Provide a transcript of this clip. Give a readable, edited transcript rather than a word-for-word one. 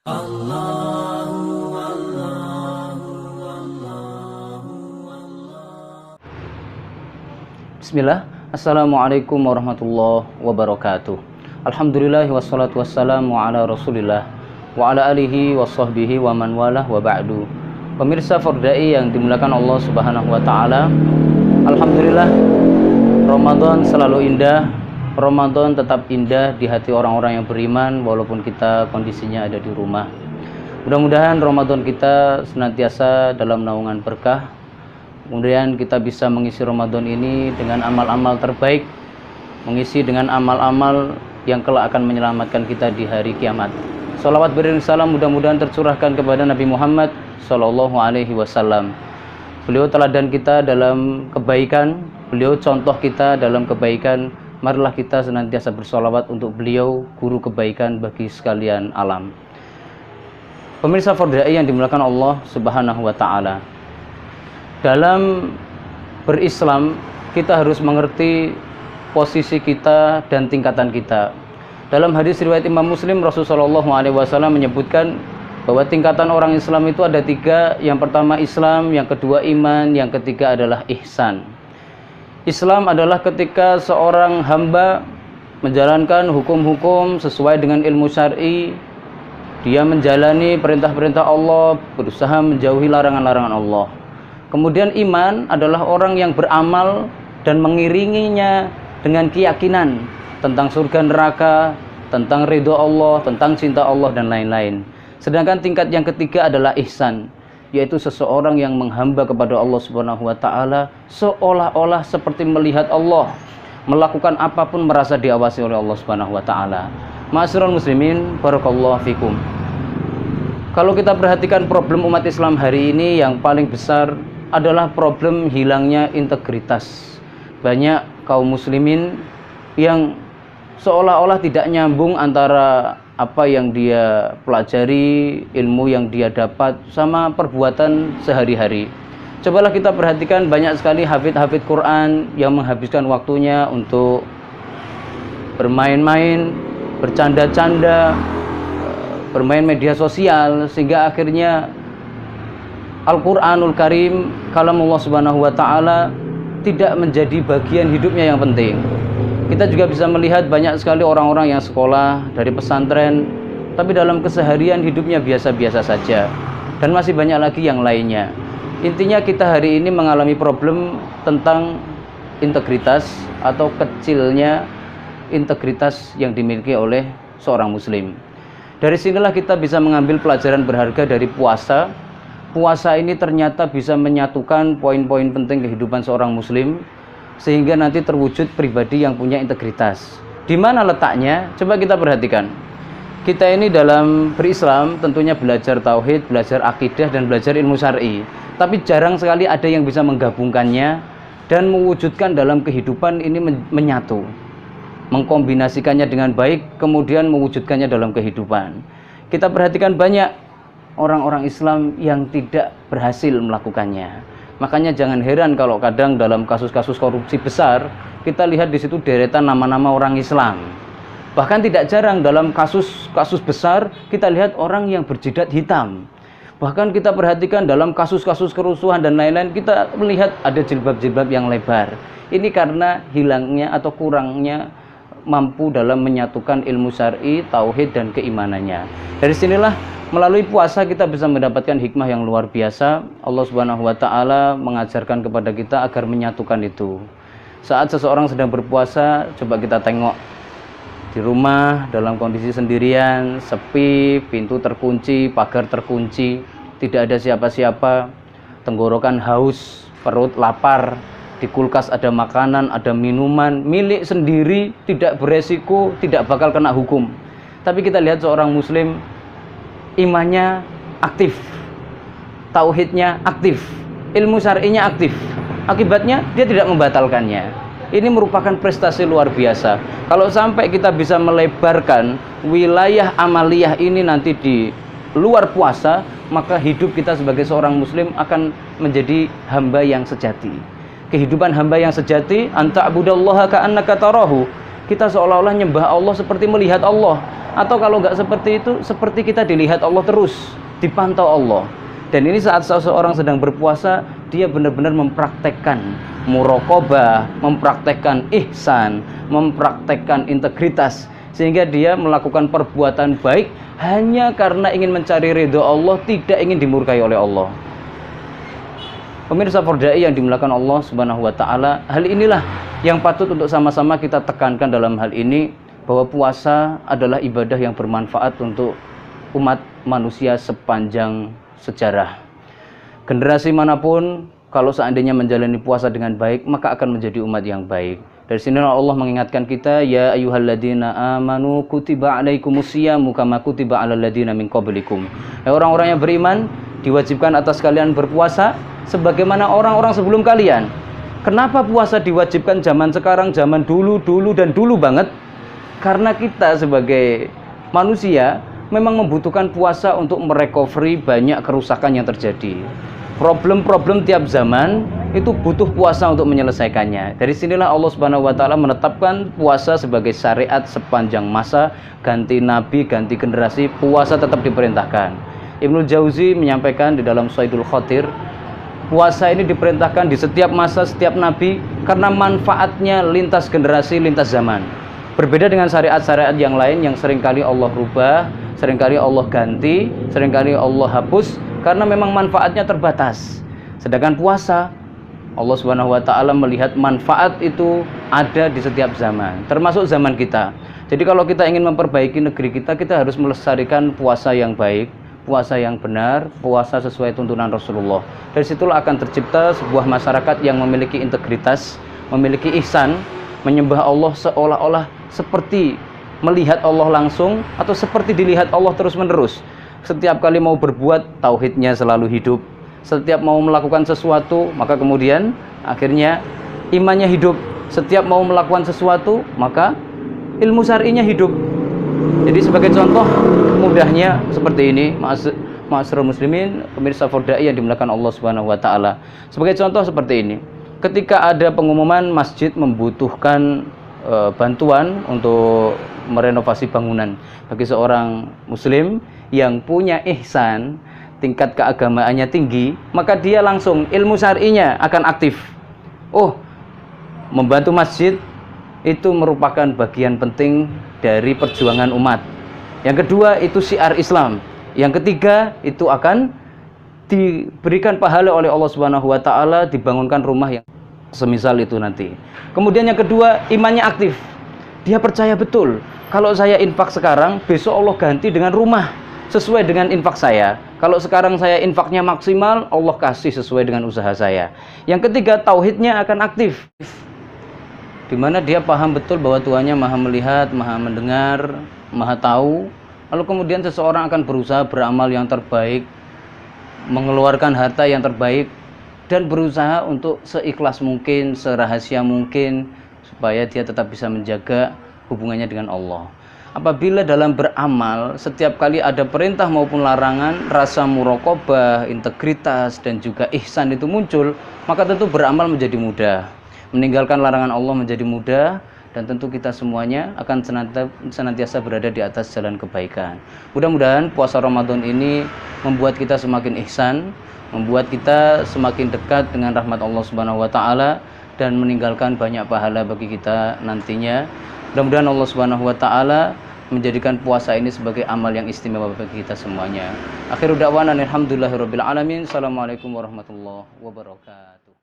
Bismillah. Assalamualaikum warahmatullahi wabarakatuh. Alhamdulillah wassalatu wassalamu ala rasulillah wa ala alihi wa sahbihi wa man walah wa ba'du. Pemirsa Fardai yang dimuliakan Allah subhanahu wa ta'ala, alhamdulillah Ramadan selalu indah. Ramadan tetap indah di hati orang-orang yang beriman walaupun kita kondisinya ada di rumah. Mudah-mudahan Ramadan kita senantiasa dalam naungan berkah. Kemudian kita bisa mengisi Ramadan ini dengan amal-amal terbaik, mengisi dengan amal-amal yang kelak akan menyelamatkan kita di hari kiamat. Salawat beriring salam mudah-mudahan tercurahkan kepada Nabi Muhammad Sallallahu Alaihi Wasallam. Beliau teladan kita dalam kebaikan, beliau contoh kita dalam kebaikan. Marilah kita senantiasa bersolawat untuk beliau, guru kebaikan bagi sekalian alam. Pemirsa Fardai yang dimuliakan Allah Subhanahu wa Ta'ala, dalam berislam kita harus mengerti posisi kita dan tingkatan kita. Dalam hadis riwayat Imam Muslim, Rasulullah SAW menyebutkan bahwa tingkatan orang Islam itu ada tiga. Yang pertama Islam, yang kedua iman, yang ketiga adalah ihsan. Islam adalah ketika seorang hamba menjalankan hukum-hukum sesuai dengan ilmu syar'i, dia menjalani perintah-perintah Allah, berusaha menjauhi larangan-larangan Allah. Kemudian iman adalah orang yang beramal dan mengiringinya dengan keyakinan tentang surga neraka, tentang ridho Allah, tentang cinta Allah dan lain-lain. Sedangkan tingkat yang ketiga adalah ihsan, yaitu seseorang yang menghamba kepada Allah Subhanahu wa Ta'ala seolah-olah seperti melihat Allah, melakukan apapun merasa diawasi oleh Allah Subhanahu wa Ta'ala. Ma'asyiral muslimin, barakallahu fikum. Kalau kita perhatikan problem umat Islam hari ini, yang paling besar adalah problem hilangnya integritas. Banyak kaum muslimin yang seolah-olah tidak nyambung antara apa yang dia pelajari, ilmu yang dia dapat, sama perbuatan sehari-hari. Cobalah kita perhatikan, banyak sekali hafid-hafid Quran yang menghabiskan waktunya untuk bermain-main, bercanda-canda, bermain media sosial, sehingga akhirnya Al-Quranul Karim, kalamullah subhanahu wa ta'ala, tidak menjadi bagian hidupnya yang penting. Kita juga bisa melihat banyak sekali orang-orang yang sekolah dari pesantren, tapi dalam keseharian hidupnya biasa-biasa saja. Dan masih banyak lagi yang lainnya. Intinya kita hari ini mengalami problem tentang integritas atau kecilnya integritas yang dimiliki oleh seorang muslim. Dari sinilah kita bisa mengambil pelajaran berharga dari puasa. Puasa ini ternyata bisa menyatukan poin-poin penting kehidupan seorang muslim, sehingga nanti terwujud pribadi yang punya integritas. Di mana letaknya? Coba kita perhatikan. Kita ini dalam berislam tentunya belajar tauhid, belajar akidah, dan belajar ilmu syar'i. Tapi jarang sekali ada yang bisa menggabungkannya dan mewujudkan dalam kehidupan ini menyatu. Mengkombinasikannya dengan baik, kemudian mewujudkannya dalam kehidupan. Kita perhatikan banyak orang-orang Islam yang tidak berhasil melakukannya. Makanya jangan heran kalau kadang dalam kasus-kasus korupsi besar, kita lihat di situ deretan nama-nama orang Islam. Bahkan tidak jarang dalam kasus-kasus besar, kita lihat orang yang berjidat hitam. Bahkan kita perhatikan dalam kasus-kasus kerusuhan dan lain-lain, kita melihat ada jilbab-jilbab yang lebar. Ini karena hilangnya atau kurangnya mampu dalam menyatukan ilmu syar'i, tauhid, dan keimanannya. Dari sinilah melalui puasa kita bisa mendapatkan hikmah yang luar biasa. Allah Subhanahu wa Ta'ala mengajarkan kepada kita agar menyatukan itu. Saat seseorang sedang berpuasa, coba kita tengok di rumah dalam kondisi sendirian, sepi, pintu terkunci, pagar terkunci, tidak ada siapa-siapa, tenggorokan haus, perut lapar, di kulkas ada makanan, ada minuman, milik sendiri, tidak beresiko, tidak bakal kena hukum. Tapi kita lihat seorang muslim, imannya aktif, tauhidnya aktif, ilmu syar'inya aktif. Akibatnya dia tidak membatalkannya. Ini merupakan prestasi luar biasa. Kalau sampai kita bisa melebarkan wilayah amaliyah ini nanti di luar puasa, maka hidup kita sebagai seorang muslim akan menjadi hamba yang sejati. Kehidupan hamba yang sejati, anta abudallaha ka'annaka tarahu. Kita seolah-olah nyembah Allah seperti melihat Allah. Atau kalau nggak seperti itu, seperti kita dilihat Allah terus, dipantau Allah. Dan ini saat seseorang sedang berpuasa, dia benar-benar mempraktekkan muraqabah, mempraktekkan ihsan, mempraktekkan integritas, sehingga dia melakukan perbuatan baik hanya karena ingin mencari ridho Allah, tidak ingin dimurkai oleh Allah. Pemirsa Fordai yang dimuliakan Allah Subhanahu wa taala, hal inilah yang patut untuk sama-sama kita tekankan dalam hal ini, bahwa puasa adalah ibadah yang bermanfaat untuk umat manusia sepanjang sejarah. Generasi manapun kalau seandainya menjalani puasa dengan baik, maka akan menjadi umat yang baik. Dari sini Allah mengingatkan kita, ya ayyuhalladzina amanu kutiba alaikumusyiyamu kama kutiba alal ladzina min qablikum. Orang-orang yang beriman diwajibkan atas kalian berpuasa sebagaimana orang-orang sebelum kalian. Kenapa puasa diwajibkan zaman sekarang, zaman dulu dan dulu banget? Karena kita sebagai manusia memang membutuhkan puasa untuk merecovery banyak kerusakan yang terjadi. Problem-problem tiap zaman itu butuh puasa untuk menyelesaikannya. Dari sinilah Allah Subhanahu wa taala menetapkan puasa sebagai syariat sepanjang masa, ganti nabi, ganti generasi, puasa tetap diperintahkan. Ibnu Jauzi menyampaikan di dalam Saidul Khatir, puasa ini diperintahkan di setiap masa, setiap nabi, karena manfaatnya lintas generasi, lintas zaman. Berbeda dengan syariat-syariat yang lain yang seringkali Allah rubah, seringkali Allah ganti, seringkali Allah hapus, karena memang manfaatnya terbatas. Sedangkan puasa, Allah Subhanahu wa taala melihat manfaat itu ada di setiap zaman, termasuk zaman kita. Jadi kalau kita ingin memperbaiki negeri kita, kita harus melestarikan puasa yang baik, puasa yang benar, puasa sesuai tuntunan Rasulullah. Dari situlah akan tercipta sebuah masyarakat yang memiliki integritas, memiliki ihsan, menyembah Allah seolah-olah seperti melihat Allah langsung atau seperti dilihat Allah terus-menerus. Setiap kali mau berbuat, tauhidnya selalu hidup. Setiap mau melakukan sesuatu, maka kemudian akhirnya imannya hidup. Setiap mau melakukan sesuatu, maka ilmu syar'inya hidup. Jadi sebagai contoh mudahnya seperti ini, ma'asyiral muslimin, pemirsa Fordai yang dimuliakan Allah Subhanahu wa taala. Sebagai contoh seperti ini. Ketika ada pengumuman masjid membutuhkan bantuan untuk merenovasi bangunan bagi seorang muslim yang punya ihsan, tingkat keagamaannya tinggi, maka dia langsung ilmu syar'inya akan aktif. Oh, membantu masjid itu merupakan bagian penting dari perjuangan umat. Yang kedua itu syiar Islam. Yang ketiga itu akan diberikan pahala oleh Allah Subhanahu wa taala, dibangunkan rumah yang semisal itu nanti. Kemudian yang kedua, imannya aktif. Dia percaya betul, kalau saya infak sekarang, besok Allah ganti dengan rumah sesuai dengan infak saya. Kalau sekarang saya infaknya maksimal, Allah kasih sesuai dengan usaha saya. Yang ketiga, tauhidnya akan aktif, di mana dia paham betul bahwa Tuhannya maha melihat, maha mendengar, maha tahu. Lalu kemudian seseorang akan berusaha beramal yang terbaik, mengeluarkan harta yang terbaik, dan berusaha untuk seikhlas mungkin, serahasia mungkin, supaya dia tetap bisa menjaga hubungannya dengan Allah. Apabila dalam beramal, setiap kali ada perintah maupun larangan, rasa muraqabah, integritas, dan juga ihsan itu muncul, maka tentu beramal menjadi mudah. Meninggalkan larangan Allah menjadi mudah, dan tentu kita semuanya akan senantiasa berada di atas jalan kebaikan. Mudah-mudahan puasa Ramadan ini membuat kita semakin ihsan, membuat kita semakin dekat dengan rahmat Allah Subhanahu wa taala, dan meninggalkan banyak pahala bagi kita nantinya. Mudah-mudahan Allah Subhanahu wa taala menjadikan puasa ini sebagai amal yang istimewa bagi kita semuanya. Akhiru da'wana alhamdulillahirabbil alamin. Assalamualaikum warahmatullahi wabarakatuh.